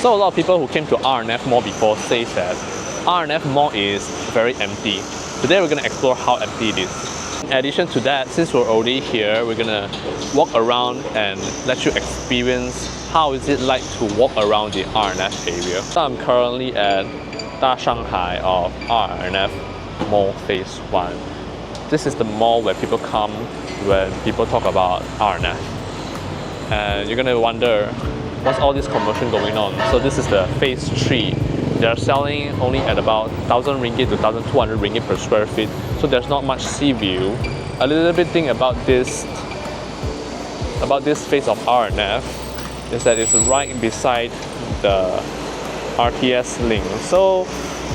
So a lot of people who came to R&F Mall before say that R&F Mall is very empty. Today we're going to explore how empty it is. In addition to that, since we're already here, we're going to walk around and let you experience how is it like to walk around the R&F area. So I'm currently at Da Shanghai of R&F Mall Phase 1. This is the mall where people come when people talk about R&F. And you're going to wonder, what's all this commotion going on? So this is the Phase 3. They're selling only at about 1,000 ringgit to 1,200 ringgit per square feet. So there's not much sea view. A little bit thing about this phase of R&F is that it's right beside the RTS link. So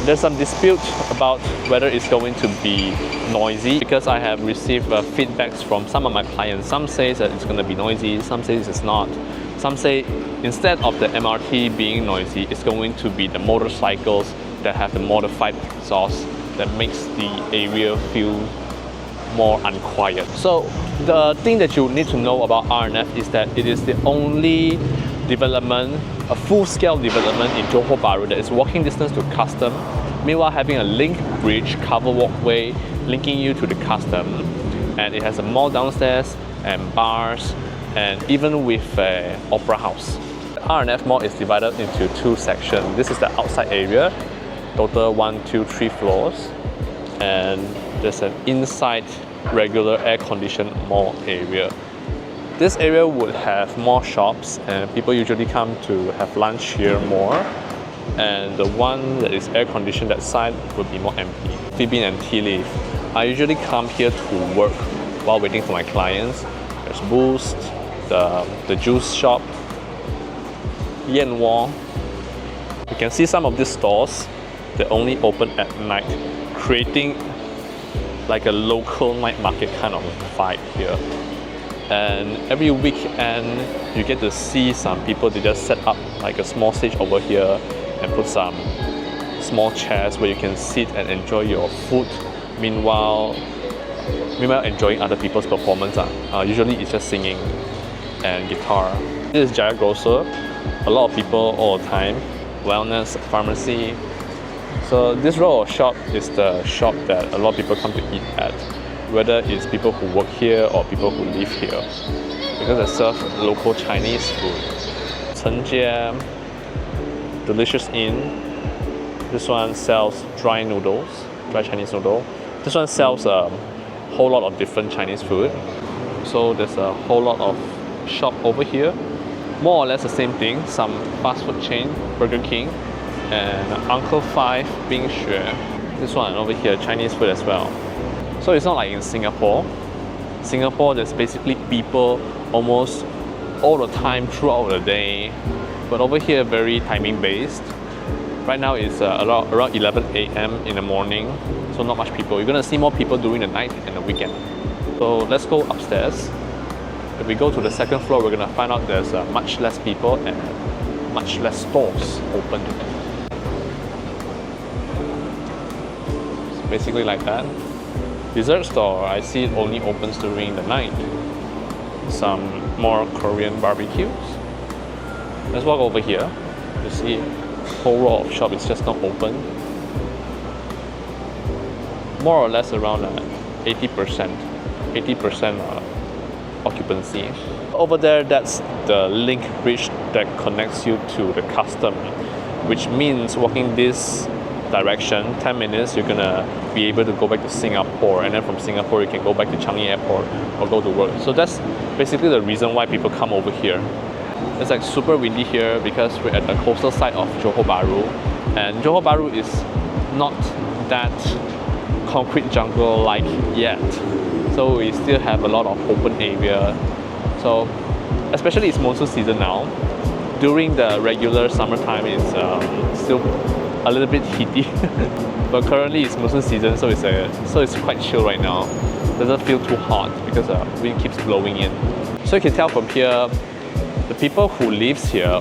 there's some dispute about whether it's going to be noisy, because I have received feedbacks from some of my clients. Some say that it's going to be noisy, some say it's not. Some say instead of the MRT being noisy, it's going to be the motorcycles that have the modified exhaust that makes the area feel more unquiet. So the thing that you need to know about R&F is that it is the only development, a full-scale development in Johor Bahru that is walking distance to custom, meanwhile having a link bridge covered walkway linking you to the custom, and it has a mall downstairs and bars, and even with an opera house. The R&F Mall is divided into two sections. This is the outside area, total 1, 2, 3 floors, and there's an inside regular air-conditioned mall area. This area would have more shops, and people usually come to have lunch here more. And the one that is air-conditioned, that side, would be more empty. Phoebe and tea leaf. I usually come here to work while waiting for my clients. There's Boost, the juice shop, Yan Wong. You can see some of these stores, they only open at night, creating like a local night market kind of vibe here. And every weekend you get to see some people, they just set up like a small stage over here and put some small chairs where you can sit and enjoy your food, meanwhile enjoying other people's performance. Usually it's just singing and guitar. This is Jaya Grocer, a lot of people all the time, wellness, pharmacy. So this row of shop is the shop that a lot of people come to eat at, whether it's people who work here or people who live here, because they serve local Chinese food. Chenjie, Delicious Inn. This one sells dry noodles, dry Chinese noodle. This one sells a whole lot of different Chinese food. So there's a whole lot of shop over here. More or less the same thing, some fast food chain, Burger King, and Uncle Five, Bing Xue. This one over here, Chinese food as well. So it's not like in Singapore. Singapore, there's basically people almost all the time throughout the day. But over here, very timing based. Right now it's around 11 a.m. in the morning, so not much people. You're gonna see more people during the night and the weekend. So let's go upstairs. If we go to the second floor, we're gonna find out there's much less people and much less stores open. It's basically like that. Dessert store, I see it only opens during the night. Some more Korean barbecues. Let's walk over here. You see a whole row of shop is just not open. More or less around 80% occupancy. Over there, that's the link bridge that connects you to the custom, which means walking this direction, 10 minutes, you're gonna be able to go back to Singapore, and then from Singapore you can go back to Changi Airport or go to work. So that's basically the reason why people come over here. It's like super windy here because we're at the coastal side of Johor Bahru, and Johor Bahru is not that concrete jungle like yet. So we still have a lot of open area. So especially it's monsoon season now. During the regular summertime, it's still a little bit heaty, but currently it's monsoon season, so it's quite chill right now. Doesn't feel too hot because the wind keeps blowing in. So you can tell from here, the people who lives here,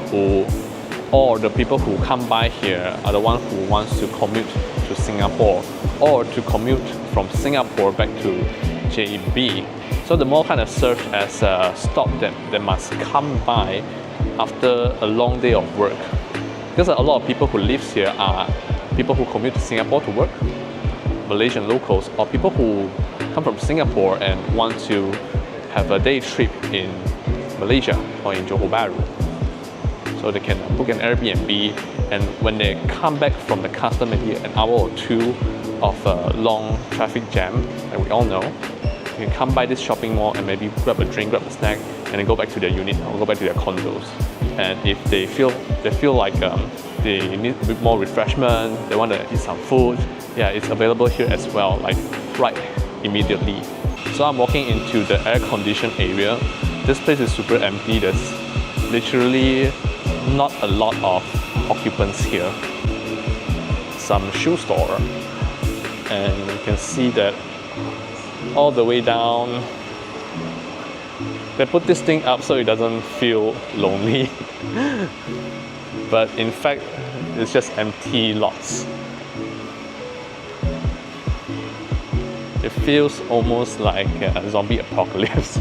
or the people who come by here, are the ones who wants to commute to Singapore or to commute from Singapore back to JB. So the mall kind of serves as a stop that they must come by after a long day of work. because a lot of people who live here are people who commute to Singapore to work, Malaysian locals, or people who come from Singapore and want to have a day trip in Malaysia or in Johor Bahru. So they can book an Airbnb, and when they come back from the custom, maybe an hour or two of a long traffic jam, and we all know, you can come by this shopping mall and maybe grab a drink, grab a snack, and then go back to their unit or go back to their condos. And if they feel like they need a bit more refreshment, they want to eat some food, yeah, it's available here as well, like right immediately. So I'm walking into the air-conditioned area. This place is super empty. There's literally not a lot of occupants here. Some shoe store, and you can see that all the way down they put this thing up so it doesn't feel lonely. But in fact it's just empty lots. It feels almost like a zombie apocalypse.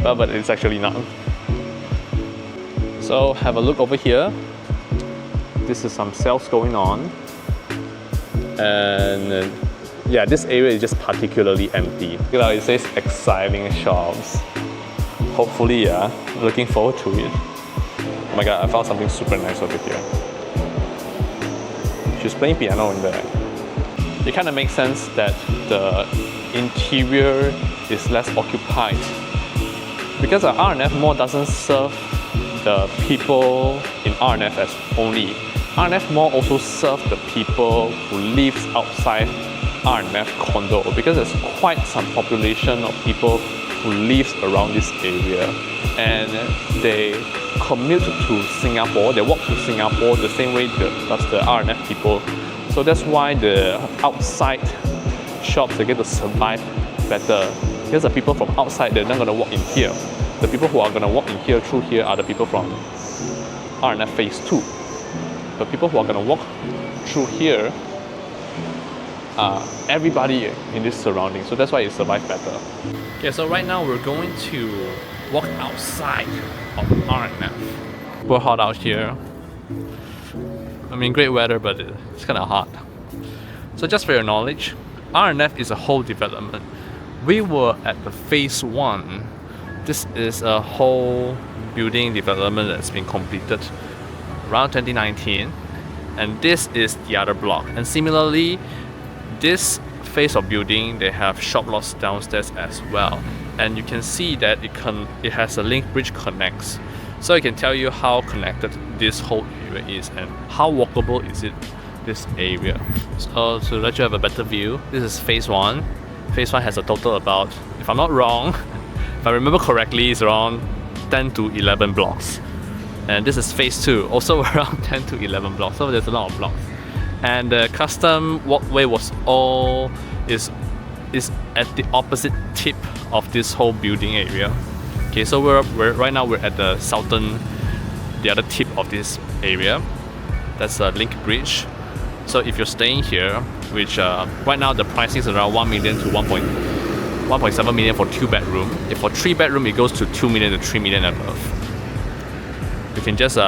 but it's actually not. So have a look over here. This is some sales going on, and yeah, this area is just particularly empty. You know, it says exciting shops. Hopefully, yeah, looking forward to it. Oh my god, I found something super nice over here. She's playing piano in there. It kind of makes sense that the interior is less occupied, because the R&F Mall doesn't serve the people in R&F as only. R&F Mall also serves the people who lives outside R&F condo, because there's quite some population of people who lives around this area, and they commute to Singapore, they walk to Singapore the same way as the R&F people. So that's why the outside shops, they get to survive better, because the people from outside, they're not going to walk in here. The people who are going to walk in here through here are the people from R&F Phase 2. The people who are going to walk through here are everybody in this surrounding, so that's why it survives better. Okay, so right now we're going to walk outside of R&F. We're hot out here. I mean, great weather, but it's kind of hot. So just for your knowledge, R&F is a whole development. We were at the Phase 1. This is a whole building development that's been completed around 2019, and this is the other block. And similarly, this phase of building, they have shop lots downstairs as well, and you can see that it has a link bridge connects, so it can tell you how connected this whole area is and how walkable is it, this area. So to let you have a better view, this is Phase 1. Phase 1 has a total about, if I'm not wrong, if I remember correctly, it's around 10 to 11 blocks. And this is Phase 2, also around 10 to 11 blocks, so there's a lot of blocks. And the custom walkway is at the opposite tip of this whole building area. Okay, so right now we're at the the other tip of this area. That's a link bridge. So if you're staying here, which right now the pricing is around 1 million to 1.7 million for 2-bedroom. If for 3-bedroom, it goes to 2 million to 3 million above. You can just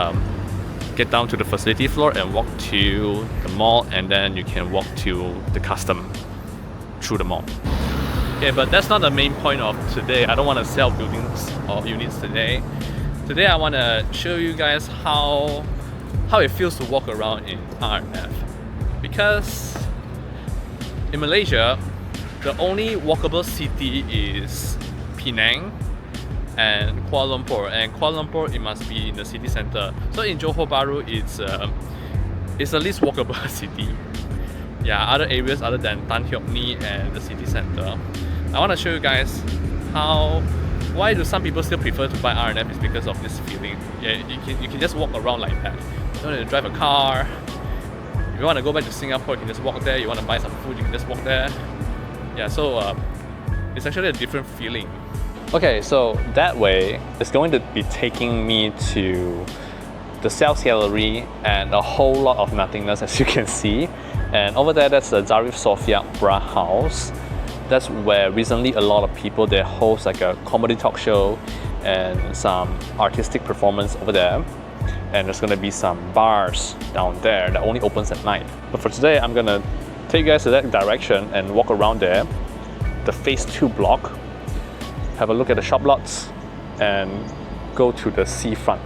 get down to the facility floor and walk to the mall, and then you can walk to the custom through the mall. Okay, but that's not the main point of today. I don't want to sell buildings or units today. Today I want to show you guys how it feels to walk around in R&F. Because in Malaysia, the only walkable city is Penang and Kuala Lumpur, and Kuala Lumpur, it must be in the city center. So in Johor Bahru, it's the least walkable city. Yeah, other areas other than Tan Hiok Ni and the city center. I want to show you guys why do some people still prefer to buy R&F is because of this feeling. Yeah, you can just walk around like that. You don't need to drive a car. If you want to go back to Singapore, you can just walk there. You want to buy some food, you can just walk there. Yeah, so it's actually a different feeling. Okay, so that way, it's going to be taking me to the sales gallery and a whole lot of nothingness, as you can see. And over there, that's the Zarif Sofia Opera House. That's where recently a lot of people, they host like a comedy talk show and some artistic performance over there. and there's gonna be some bars down there that only opens at night. But for today, I'm gonna take you guys to that direction and walk around there, the phase 2 block, have a look at the shop lots, and go to the seafront.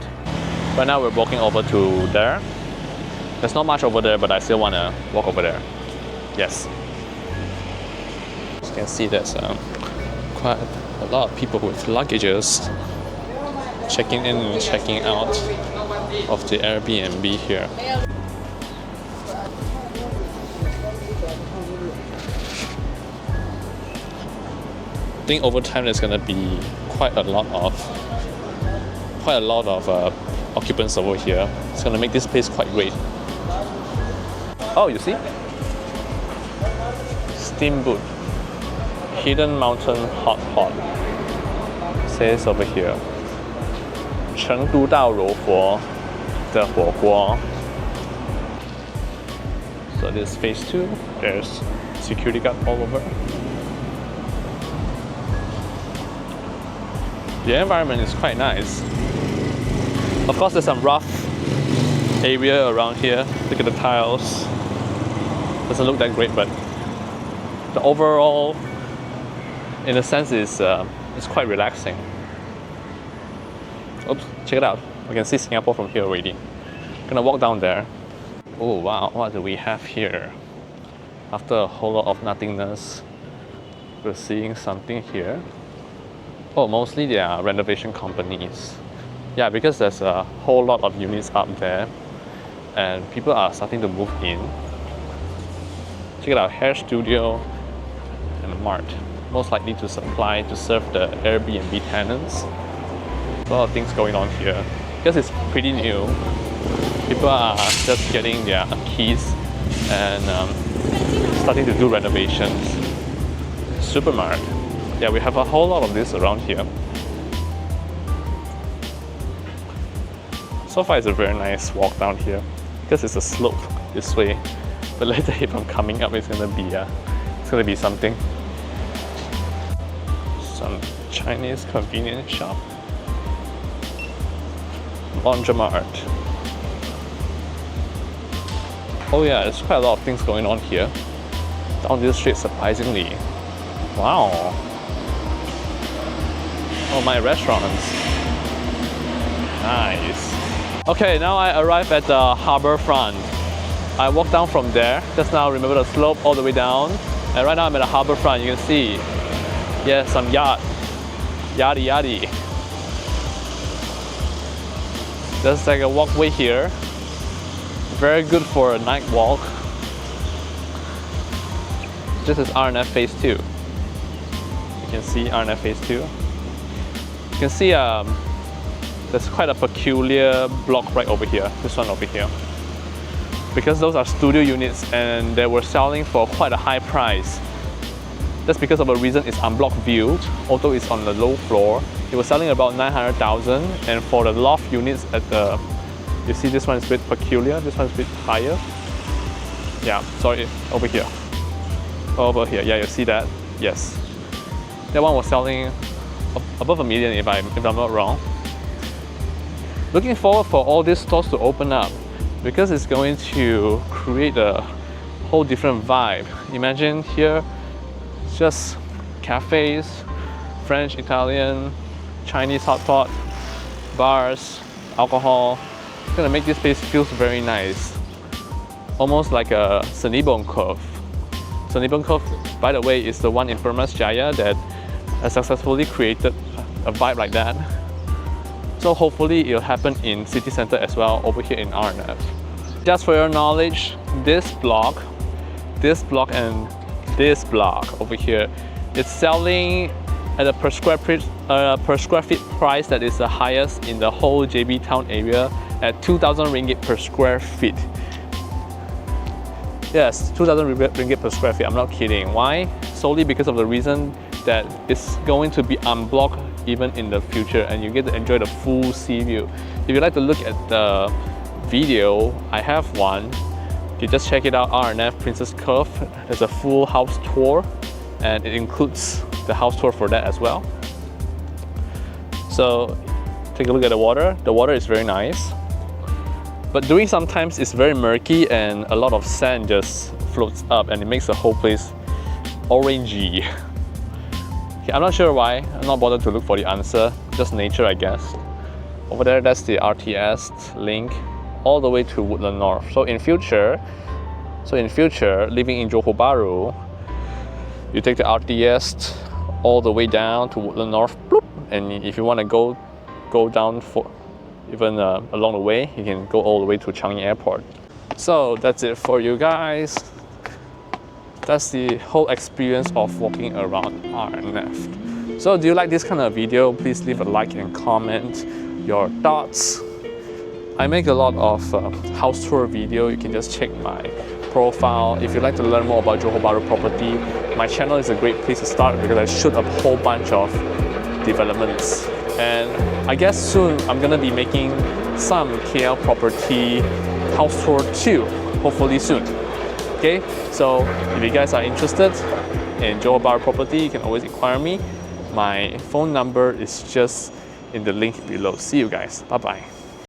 Right now we're walking over to there. There's not much over there, but I still wanna walk over there. Yes. As you can see, there's quite a lot of people with luggages checking in and checking out of the Airbnb here. I think over time there's gonna be quite a lot of occupants over here. It's gonna make this place quite great. Oh, you see? Steamboat, Hidden Mountain Hot Pot. Says over here, 成都到柔佛的火锅. So this is phase 2. There's security guard all over. The environment is quite nice. Of course, there's some rough area around here. Look at the tiles. Doesn't look that great, but the overall, in a sense, is quite relaxing. Oops, check it out. We can see Singapore from here already. Gonna walk down there. Oh wow, what do we have here? After a whole lot of nothingness, we're seeing something here. Oh, mostly they are renovation companies. Yeah, because there's a whole lot of units up there and people are starting to move in. Check it out, hair studio and mart. Most likely to serve the Airbnb tenants. A lot of things going on here. Because it's pretty new, people are just getting their keys and starting to do renovations. Supermarket. Yeah, we have a whole lot of this around here. So far it's a very nice walk down here because it's a slope this way. But later if I'm coming up, it's gonna be something. Some Chinese convenience shop. Laundromat. Oh yeah, there's quite a lot of things going on here. Down this street, surprisingly. Wow. Oh, my restaurants. Nice. Okay, now I arrive at the harbor front. I walked down from there. Just now, remember the slope all the way down. And right now I'm at the harbor front. You can see, yeah, some yacht. Yachty. There's like a walkway here. Very good for a night walk. This is R&F phase 2. You can see R&F phase 2. You can see there's quite a peculiar block right over here. This one over here. Because those are studio units and they were selling for quite a high price. That's because of a reason it's unblocked view, although it's on the low floor. It was selling about 900,000, and for the loft units at the, you see this one is a bit peculiar, this one is a bit higher. Yeah, sorry, over here. Over here, yeah, you see that? Yes. That one was selling above $1 million if I'm not wrong. Looking forward for all these stores to open up because it's going to create a whole different vibe. Imagine here, just cafes, French, Italian, Chinese hot pot, bars, alcohol. It's gonna make this place feel very nice. Almost like a Senibong Cove. Senibong Cove, by the way, is the one in Permas Jaya that has successfully created a vibe like that. So hopefully it'll happen in city center as well over here in R&F. Just for your knowledge, this block and this block over here, it's selling at a per square feet price that is the highest in the whole JB town area at 2,000 ringgit per square feet. Yes, 2,000 ringgit per square feet, I'm not kidding. Why? Solely because of the reason that it's going to be unblocked even in the future and you get to enjoy the full sea view. If you'd like to look at the video, I have one. You just check it out, R&F Princess Cove. There's a full house tour and it includes the house tour for that as well. So take a look at the water. The water is very nice. But during sometimes it's very murky and a lot of sand just floats up and it makes the whole place orangey. Okay, I'm not sure why. I'm not bothered to look for the answer. Just nature, I guess. Over there, that's the RTS link all the way to Woodland North. So in future, living in Johor Bahru, you take the RTS all the way down to Woodland North, bloop, and if you want to go down for even along the way, you can go all the way to Changi Airport. So that's it for you guys. That's the whole experience of walking around R&F. So do you like this kind of video? Please leave a like and comment your thoughts. I make a lot of house tour video. You can just check my profile. If you'd like to learn more about Johor Bahru property, my channel is a great place to start because I shoot a whole bunch of developments. And I guess soon I'm gonna be making some KL property house tour too, hopefully soon. Okay, so if you guys are interested in Johor Bahru property, you can always inquire me. My phone number is just in the link below. See you guys. Bye bye.